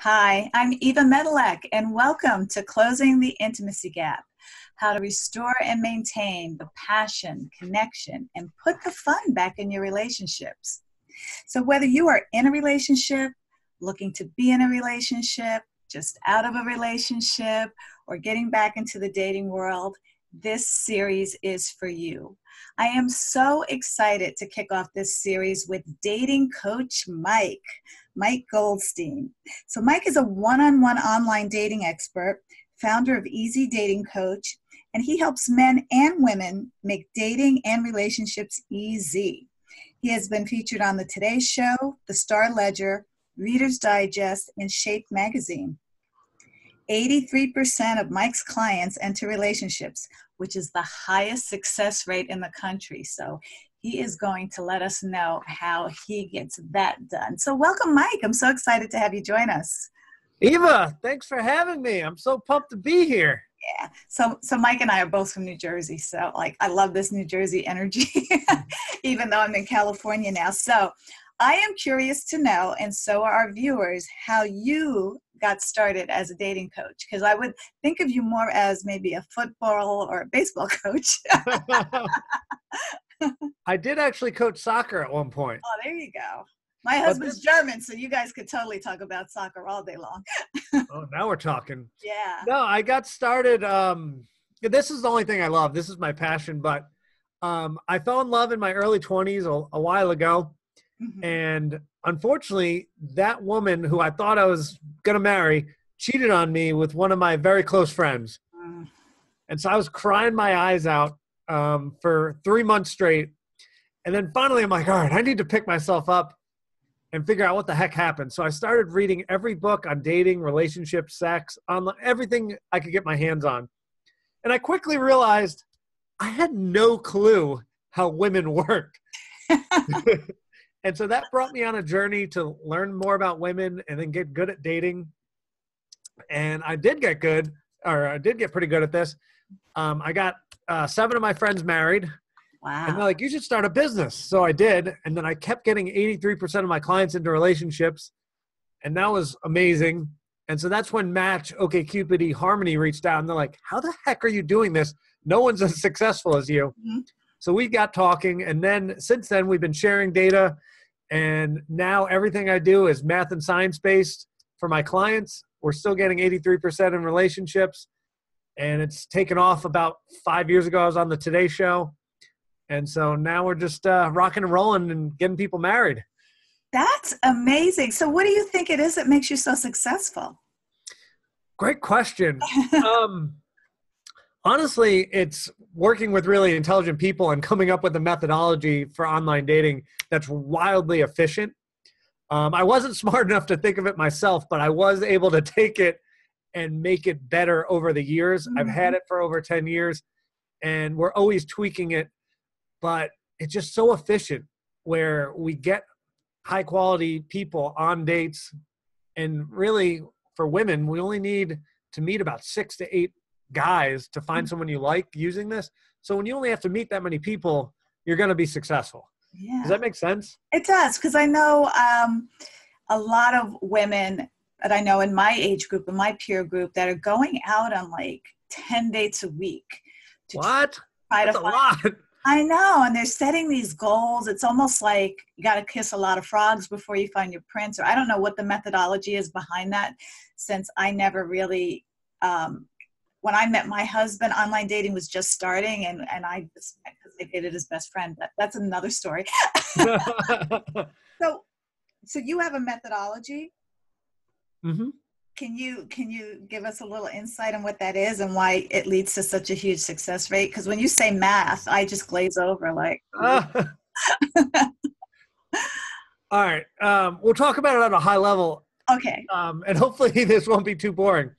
Hi, I'm Eva Medelik, and welcome to Closing the Intimacy Gap, how to restore and maintain the passion, connection, and put the fun back in your relationships. So whether you are in a relationship, looking to be in a relationship, just out of a relationship, or getting back into the dating world, this series is for you. I am so excited to kick off this series with dating coach Mike Goldstein. So Mike is a one-on-one online dating expert, founder of Easy Dating Coach, and he helps men and women make dating and relationships easy. He has been featured on the Today Show, the Star Ledger, Reader's Digest, and Shape magazine. 83% of Mike's clients enter relationships, which is the highest success rate in the country. So he is going to let us know how he gets that done. So welcome, Mike. I'm so excited to have you join us. Eva, thanks for having me. I'm so pumped to be here. Yeah. So Mike and I are both from New Jersey. So I love this New Jersey energy, even though I'm in California now. So I am curious to know, and so are our viewers, how you got started as a dating coach, because I would think of you more as maybe a football or a baseball coach. I did actually coach soccer at one point. Oh, there you go. My husband's German, so you guys could totally talk about soccer all day long. Oh, now we're talking. Yeah. No, I got started. This is the only thing I love. This is my passion. But I fell in love in my early 20s a while ago. Mm-hmm. And unfortunately, that woman who I thought I was going to marry cheated on me with one of my very close friends. Mm. And so I was crying my eyes out for 3 months straight. And then finally, I'm like, all right, I need to pick myself up and figure out what the heck happened. So I started reading every book on dating, relationships, sex, online, everything I could get my hands on. And I quickly realized I had no clue how women worked. And so that brought me on a journey to learn more about women and then get good at dating. And I did get pretty good at this. I got 7 of my friends married. Wow. And they're like, you should start a business. So I did. And then I kept getting 83% of my clients into relationships. And that was amazing. And so that's when Match, OkCupid, Harmony reached out. And they're like, how the heck are you doing this? No one's as successful as you. Mm-hmm. So we got talking. And then since then, we've been sharing data. And now everything I do is math and science-based for my clients. We're still getting 83% in relationships. And it's taken off about 5 years ago. I was on the Today Show. And so now we're just rocking and rolling and getting people married. That's amazing. So what do you think it is that makes you so successful? Great question. Honestly, it's working with really intelligent people and coming up with a methodology for online dating that's wildly efficient. I wasn't smart enough to think of it myself, but I was able to take it and make it better over the years. Mm-hmm. I've had it for over 10 years, and we're always tweaking it. But it's just so efficient where we get high-quality people on dates. And really, for women, we only need to meet about 6 to 8 guys to find someone you like using this. So when you only have to meet that many people, you're going to be successful. Yeah. Does that make sense? It does, because I know a lot of women that I know in my age group, in my peer group, that are going out on like 10 dates a week. What? That's a lot. I know, and they're setting these goals. It's almost like you got to kiss a lot of frogs before you find your prince, or I don't know what the methodology is behind that, since I never really, when I met my husband, online dating was just starting, and I just met because I dated his best friend, but that's another story. So you have a methodology? Mm-hmm. Can you give us a little insight on what that is and why it leads to such a huge success rate? Because when you say math, I just glaze over like. All right. We'll talk about it at a high level. Okay. And hopefully this won't be too boring.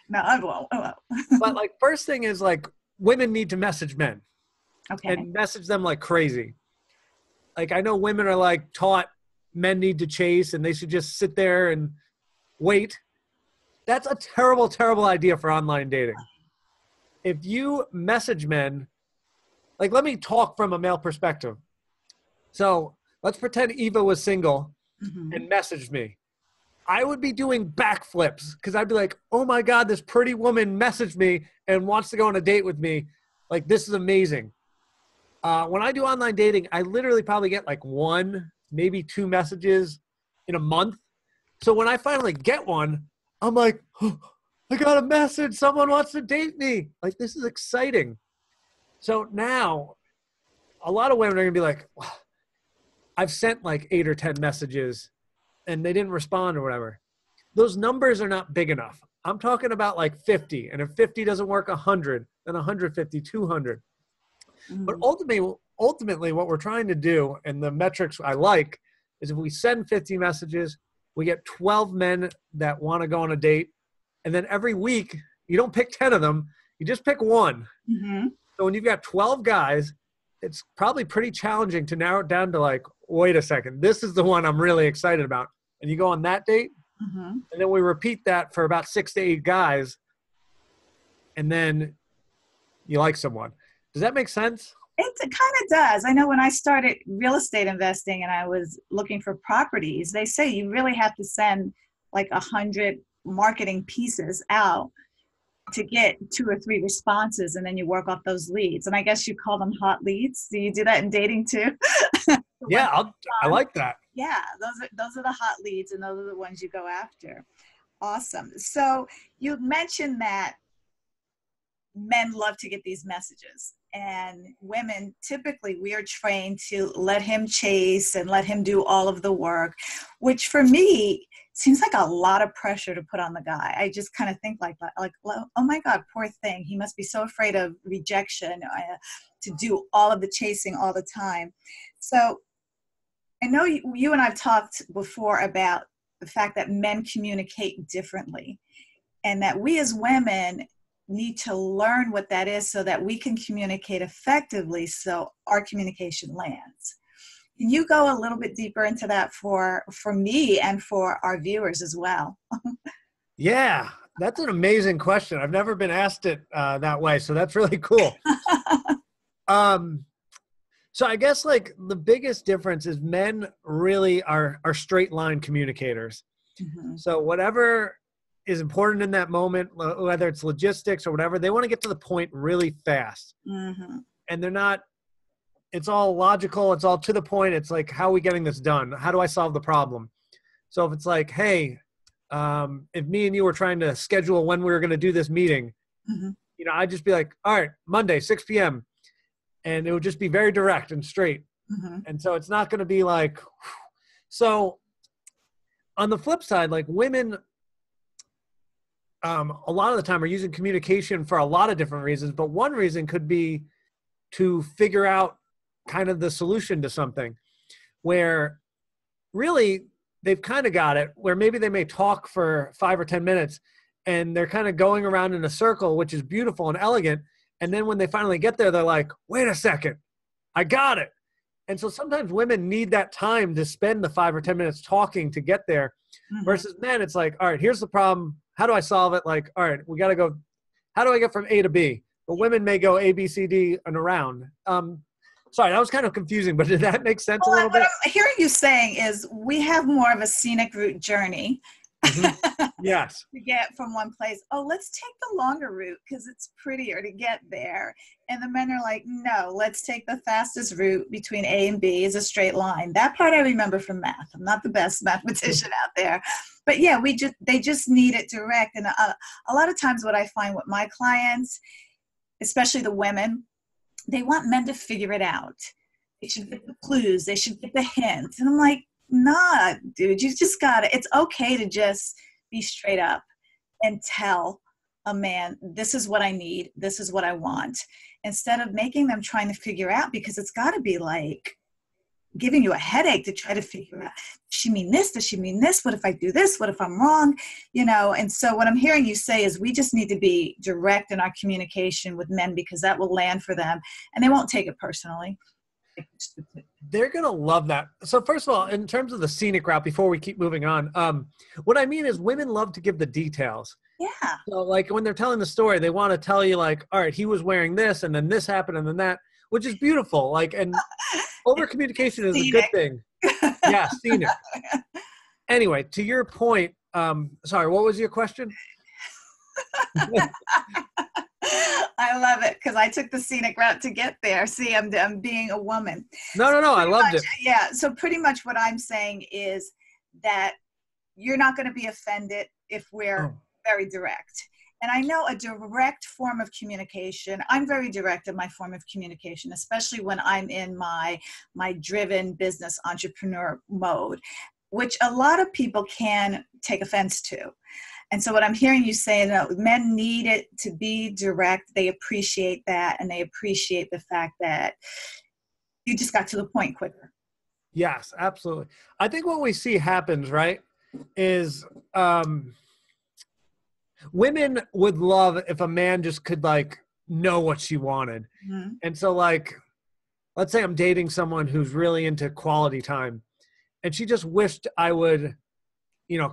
No, I won't. But like first thing is like women need to message men. Okay. And message them like crazy. Like I know women are like taught men need to chase and they should just sit there and wait. That's a terrible, terrible idea for online dating. If you message men, like let me talk from a male perspective. So let's pretend Eva was single and messaged me. I would be doing backflips because I'd be like, oh my God, this pretty woman messaged me and wants to go on a date with me. Like, this is amazing. When I do online dating, I literally probably get like 1, maybe 2 messages in a month. So when I finally get one, I'm like, oh, I got a message. Someone wants to date me. Like, this is exciting. So now a lot of women are going to be like, well, I've sent like 8 or 10 messages and they didn't respond or whatever. Those numbers are not big enough. I'm talking about like 50. And if 50 doesn't work, 100, then 150, 200. But ultimately, what we're trying to do, and the metrics I like, is if we send 50 messages, we get 12 men that want to go on a date. And then every week, you don't pick 10 of them. You just pick one. Mm-hmm. So when you've got 12 guys, it's probably pretty challenging to narrow it down to like, wait a second, this is the one I'm really excited about. And you go on that date, and then we repeat that for about 6 to 8 guys, and then you like someone. Does that make sense? It kind of does. I know when I started real estate investing and I was looking for properties, they say you really have to send like 100 marketing pieces out to get 2 or 3 responses, and then you work off those leads. And I guess you call them hot leads. Do you do that in dating too? Yeah, I like that. Yeah, those are the hot leads, and those are the ones you go after. Awesome. So you mentioned that men love to get these messages, and women, typically we are trained to let him chase and let him do all of the work, which for me seems like a lot of pressure to put on the guy. I just kind of think like, oh my God, poor thing. He must be so afraid of rejection to do all of the chasing all the time. So I know you and I've talked before about the fact that men communicate differently, and that we as women need to learn what that is so that we can communicate effectively so our communication lands. Can you go a little bit deeper into that for me and for our viewers as well? Yeah, that's an amazing question. I've never been asked it that way, so that's really cool. So I guess like the biggest difference is men really are straight line communicators. Mm-hmm. So whatever is important in that moment, whether it's logistics or whatever, they want to get to the point really fast. Mm-hmm. And they're not, it's all logical. It's all to the point. It's like, how are we getting this done? How do I solve the problem? So if it's like, hey, if me and you were trying to schedule when we were going to do this meeting, Mm-hmm. you know, I'd just be like, all right, Monday, 6 p.m. And it would just be very direct and straight. Mm-hmm. And so it's not going to be like, whew. So on the flip side, like women, a lot of the time are using communication for a lot of different reasons, but one reason could be to figure out kind of the solution to something where really they've kind of got it, where maybe they may talk for 5 or 10 minutes and they're kind of going around in a circle, which is beautiful and elegant. And then when they finally get there, they're like, wait a second, I got it. And so sometimes women need that time to spend the 5 or 10 minutes talking to get there. Mm-hmm. Versus men, it's like, all right, here's the problem. How do I solve it? Like, all right, we got to go. How do I get from A to B? But women may go A, B, C, D, and around. Sorry, that was kind of confusing, but did that make sense a little bit? What I'm hearing you saying is we have more of a scenic route journey. Mm-hmm. Yes. To get from one place. Oh, let's take the longer route because it's prettier to get there. And the men are like, no, let's take the fastest route between A and B is a straight line. That part I remember from math. I'm not the best mathematician out there. But yeah, they just need it direct. And a lot of times what I find with my clients, especially the women, they want men to figure it out. They should get the clues. They should get the hints. And I'm like, nah, dude, you just got it. It's okay to just be straight up and tell a man, this is what I need. This is what I want. Instead of making them trying to figure out, because it's got to be like giving you a headache to try to figure out, does she mean this? Does she mean this? What if I do this? What if I'm wrong? You know, and so what I'm hearing you say is we just need to be direct in our communication with men because that will land for them and they won't take it personally. They're going to love that. So first of all, in terms of the scenic route, before we keep moving on, what I mean is women love to give the details. Yeah. So like when they're telling the story, they want to tell you like, all right, he was wearing this and then this happened and then that, which is beautiful. Like, and over communication is a good thing. Yeah. Scenic. Anyway, to your point, Sorry, what was your question? I love it because I took the scenic route to get there. See, I'm being a woman. No, So I loved much, it. yeah. So pretty much what I'm saying is that you're not going to be offended if we're very direct. And I know a direct form of communication. I'm very direct in my form of communication, especially when I'm in my driven business entrepreneur mode, which a lot of people can take offense to. And so what I'm hearing you say, that men need it to be direct. They appreciate that, and they appreciate the fact that you just got to the point quicker. Yes, absolutely. I think what we see happens, right, is women would love if a man just could like know what she wanted. Mm-hmm. And so like, let's say I'm dating someone who's really into quality time, and she just wished I would,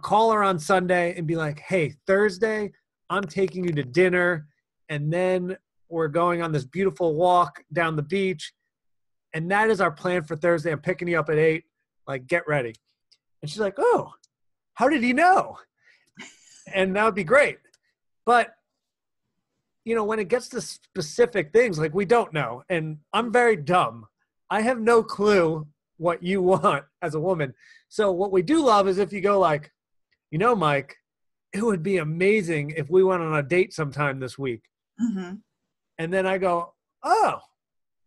call her on Sunday and be like, hey, Thursday, I'm taking you to dinner, and then we're going on this beautiful walk down the beach, and that is our plan for Thursday. I'm picking you up at 8, like, get ready. And she's like, oh, how did he know? And that would be great. But, when it gets to specific things, like, we don't know. And I'm very dumb. I have no clue what you want as a woman. So what we do love is if you go like, Mike, it would be amazing if we went on a date sometime this week. Mm-hmm. And then I go, oh,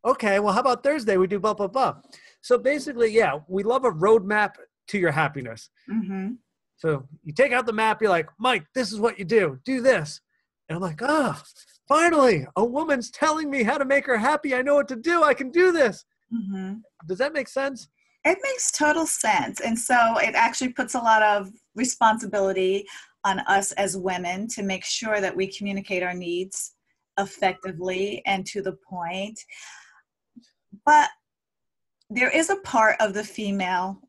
okay, well, how about Thursday? We do blah, blah, blah. So basically, yeah, we love a roadmap to your happiness. Mm-hmm. So you take out the map, you're like, Mike, this is what you do. Do this. And I'm like, oh, finally, a woman's telling me how to make her happy. I know what to do. I can do this. Mm-hmm. Does that make sense? It makes total sense. And so it actually puts a lot of responsibility on us as women to make sure that we communicate our needs effectively and to the point. But there is a part of the female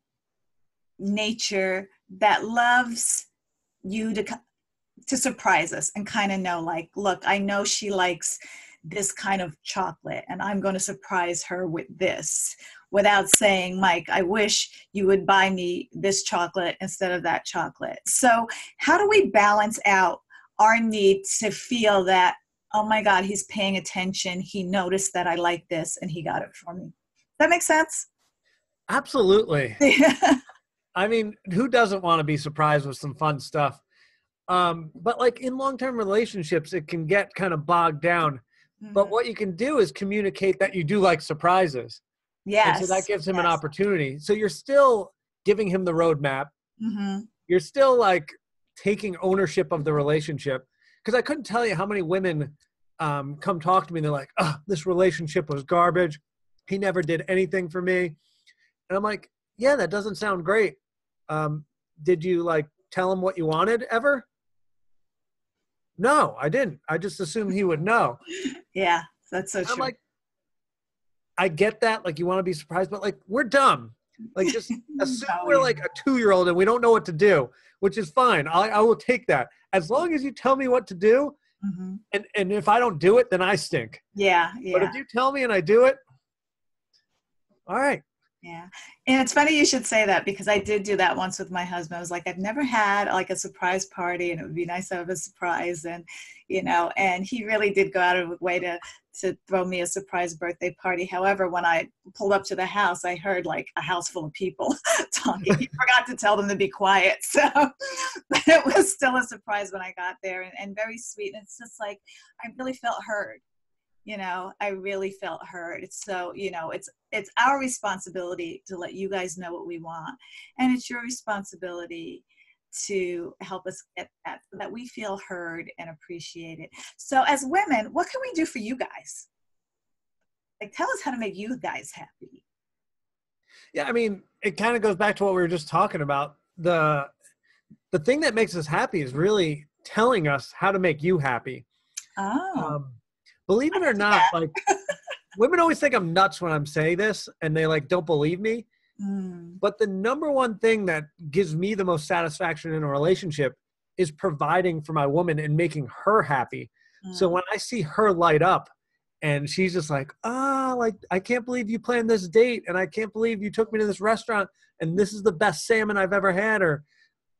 nature that loves you to surprise us and kind of know, like, look, I know she likes this kind of chocolate, and I'm going to surprise her with this, without saying, Mike, I wish you would buy me this chocolate instead of that chocolate. So how do we balance out our need to feel that, oh my God, he's paying attention, he noticed that I like this, and he got it for me? Does that make sense? Absolutely. I mean, who doesn't want to be surprised with some fun stuff? But like in long-term relationships, it can get kind of bogged down. Mm-hmm. But what you can do is communicate that you do like surprises. Yes. And so that gives him an opportunity. So you're still giving him the roadmap. Mm-hmm. You're still like taking ownership of the relationship. Because I couldn't tell you how many women come talk to me and they're like, oh, this relationship was garbage. He never did anything for me. And I'm like, yeah, that doesn't sound great. Did you like tell him what you wanted ever? No, I didn't. I just assumed he would know. Yeah, that's so true. I'm like, I get that. Like, you want to be surprised, but like, we're dumb. Like, just assume we're like a 2-year-old and we don't know what to do, which is fine. I will take that. As long as you tell me what to do, mm-hmm. and if I don't do it, then I stink. Yeah. But if you tell me and I do it, all right. Yeah. And it's funny you should say that, because I did do that once with my husband. I was like, I've never had like a surprise party, and it would be nice to have a surprise. And, and he really did go out of his way to throw me a surprise birthday party. However, when I pulled up to the house, I heard like a house full of people talking. He forgot to tell them to be quiet. So but it was still a surprise when I got there, and very sweet. And it's just like, I really felt heard. I really felt heard. So, it's our responsibility to let you guys know what we want. And it's your responsibility to help us get that, so that we feel heard and appreciated. So as women, what can we do for you guys? Like, tell us how to make you guys happy. Yeah, I mean, it kind of goes back to what we were just talking about. The thing that makes us happy is really telling us how to make you happy. Oh. Believe it or not, like, women always think I'm nuts when I'm saying this, and they like don't believe me. Mm. But the number one thing that gives me the most satisfaction in a relationship is providing for my woman and making her happy. Mm. So when I see her light up and she's just like, like, I can't believe you planned this date, and I can't believe you took me to this restaurant, and this is the best salmon I've ever had, or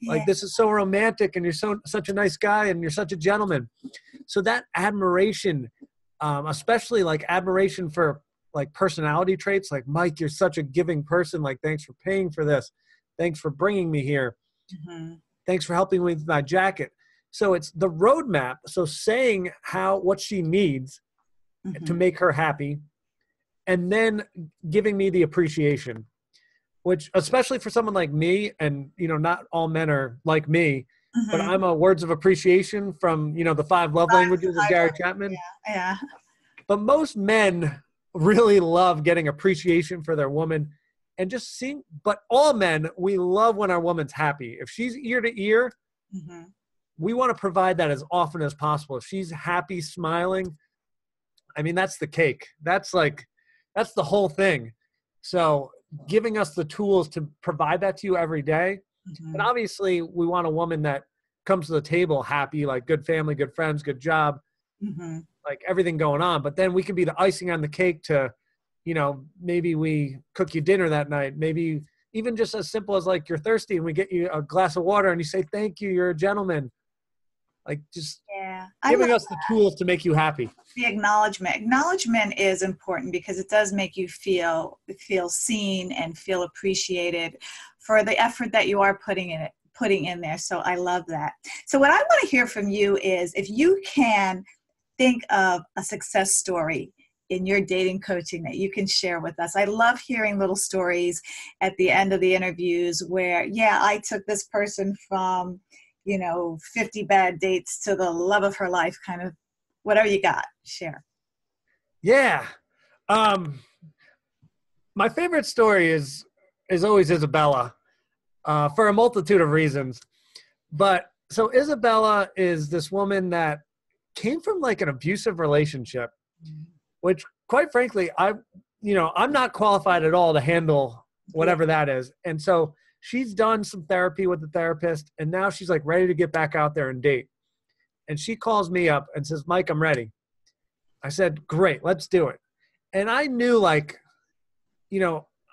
Yeah. Like, this is so romantic, and you're such a nice guy, and you're such a gentleman. So that admiration, especially like admiration for like personality traits, like, Mike, you're such a giving person. Like, thanks for paying for this. Thanks for bringing me here. Mm-hmm. Thanks for helping me with my jacket. So it's the roadmap. So saying what she needs to make her happy, and then giving me the appreciation, which, especially for someone like me, and, not all men are like me, but Mm-hmm. I'm a words of appreciation from, the 5 love languages of Gary Chapman. Yeah. But most men really love getting appreciation for their woman, and just seeing, but all men, we love when our woman's happy. If she's ear to ear, Mm-hmm. we want to provide that as often as possible. If she's happy, smiling, I mean, that's the cake. That's the whole thing. So giving us the tools to provide that to you every day. Mm-hmm. And obviously we want a woman that comes to the table happy, like good family, good friends, good job, Mm-hmm. like everything going on. But then we can be the icing on the cake to, maybe we cook you dinner that night. Maybe even just as simple as, like, you're thirsty and we get you a glass of water and you say, thank you, you're a gentleman. Like, just giving us the tools to make you happy. The acknowledgement is important, because it does make you feel seen and feel appreciated for the effort that you are putting in there. So I love that. So what I want to hear from you is, if you can think of a success story in your dating coaching that you can share with us. I love hearing little stories at the end of the interviews where, I took this person from 50 bad dates to the love of her life, kind of. Whatever you got, share. Yeah. My favorite story is always Isabella, for a multitude of reasons. But so Isabella is this woman that came from like an abusive relationship, which, quite frankly, I'm not qualified at all to handle whatever that is. And so she's done some therapy with the therapist, and now she's like ready to get back out there and date. And she calls me up and says, Mike, I'm ready. I said, great, let's do it. And I knew, like,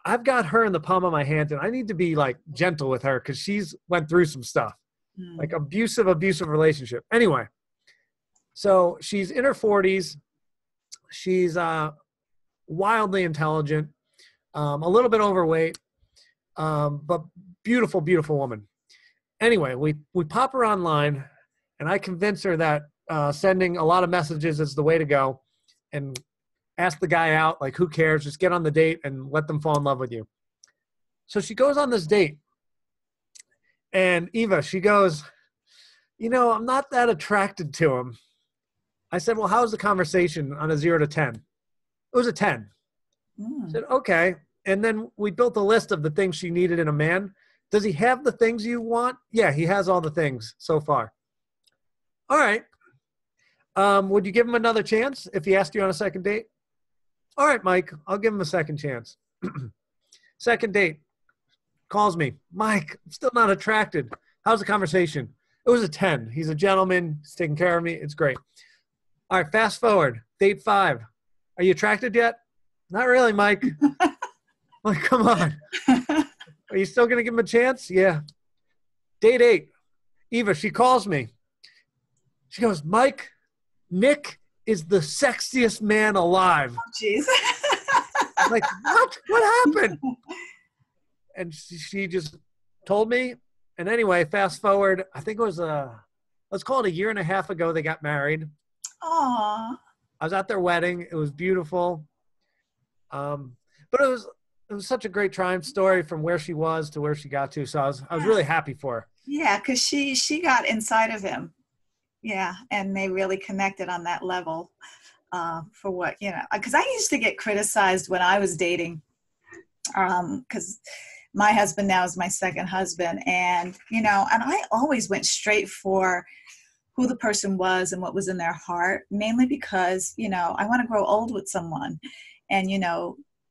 I've got her in the palm of my hand, and I need to be like gentle with her because she's went through some stuff, like abusive relationship. Anyway, so she's in her 40s. She's wildly intelligent, a little bit overweight, but beautiful, beautiful woman. Anyway, we pop her online, and I convince her that sending a lot of messages is the way to go, and ask the guy out. Like, who cares? Just get on the date and let them fall in love with you. So she goes on this date, and Eva, she goes, I'm not that attracted to him. I said, well, how was the conversation on a 0 to 10? It was a 10. I said, okay. And then we built a list of the things she needed in a man. Does he have the things you want? Yeah, he has all the things so far. All right. Would you give him another chance if he asked you on a second date? All right, Mike, I'll give him a second chance. Second date, calls me. Mike, I'm still not attracted. How's the conversation? It was a 10. He's a gentleman. He's taking care of me. It's great. All right, fast forward. Date 5. Are you attracted yet? Not really, Mike. Like, come on. Are you still going to give him a chance? Yeah. Date 8. Eva, she calls me. She goes, Mike, Nick is the sexiest man alive. Oh, jeez. I'm like, what? What happened? And she just told me. And anyway, fast forward, I think it was let's call it a year and a half ago, they got married. Aww. I was at their wedding. It was beautiful. But it was such a great triumph story from where she was to where she got to. So I was really happy for her. Yeah, because she got inside of him. Yeah, and they really connected on that level for what, because I used to get criticized when I was dating, because my husband now is my second husband, and and I always went straight for who the person was and what was in their heart, mainly because I want to grow old with someone, and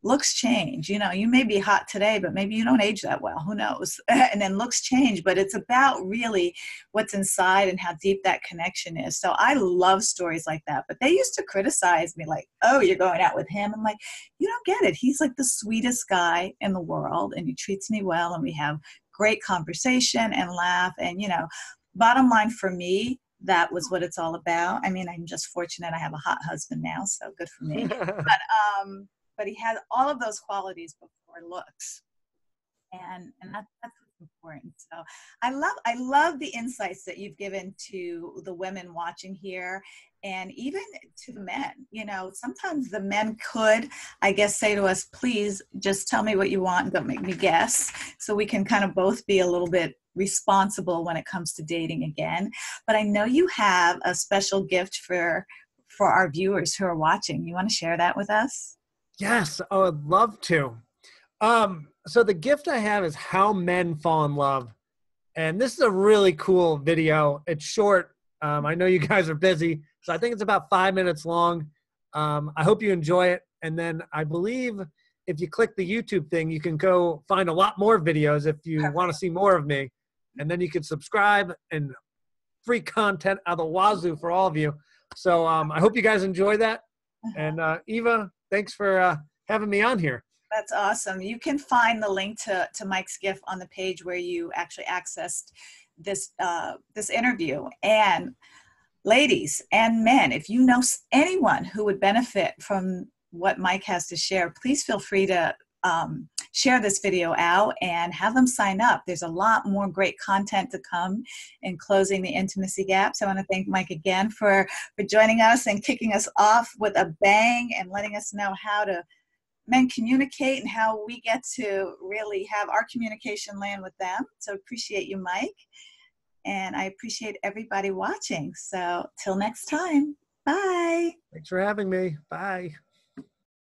looks change. You may be hot today, but maybe you don't age that well. Who knows? And then looks change, but it's about really what's inside and how deep that connection is. So I love stories like that. But they used to criticize me like, oh, you're going out with him. I'm like, you don't get it. He's like the sweetest guy in the world, and he treats me well, and we have great conversation and laugh. And, you know, bottom line for me, that was what it's all about. I mean, I'm just fortunate I have a hot husband now, so good for me. But he had all of those qualities before looks. And that's what's important. So I love the insights that you've given to the women watching here, and even to the men. You know, sometimes the men could, I guess, say to us, please just tell me what you want and don't make me guess, so we can kind of both be a little bit responsible when it comes to dating again. But I know you have a special gift for our viewers who are watching. You want to share that with us? Yes, I would love to. So the gift I have is how men fall in love. And this is a really cool video. It's short. I know you guys are busy, so I think it's about 5 minutes long. I hope you enjoy it. And then I believe if you click the YouTube thing, you can go find a lot more videos if you want to see more of me. And then you can subscribe, and free content out of the wazoo for all of you. So I hope you guys enjoy that. And Eva, thanks for having me on here. That's awesome. You can find the link to Mike's gift on the page where you actually accessed this this interview. And ladies and men, if you know anyone who would benefit from what Mike has to share, please feel free to share this video out and have them sign up. There's a lot more great content to come in Closing the Intimacy Gap. So I want to thank Mike again for joining us and kicking us off with a bang and letting us know how to men communicate and how we get to really have our communication land with them. So appreciate you, Mike. And I appreciate everybody watching. So till next time, bye. Thanks for having me. Bye.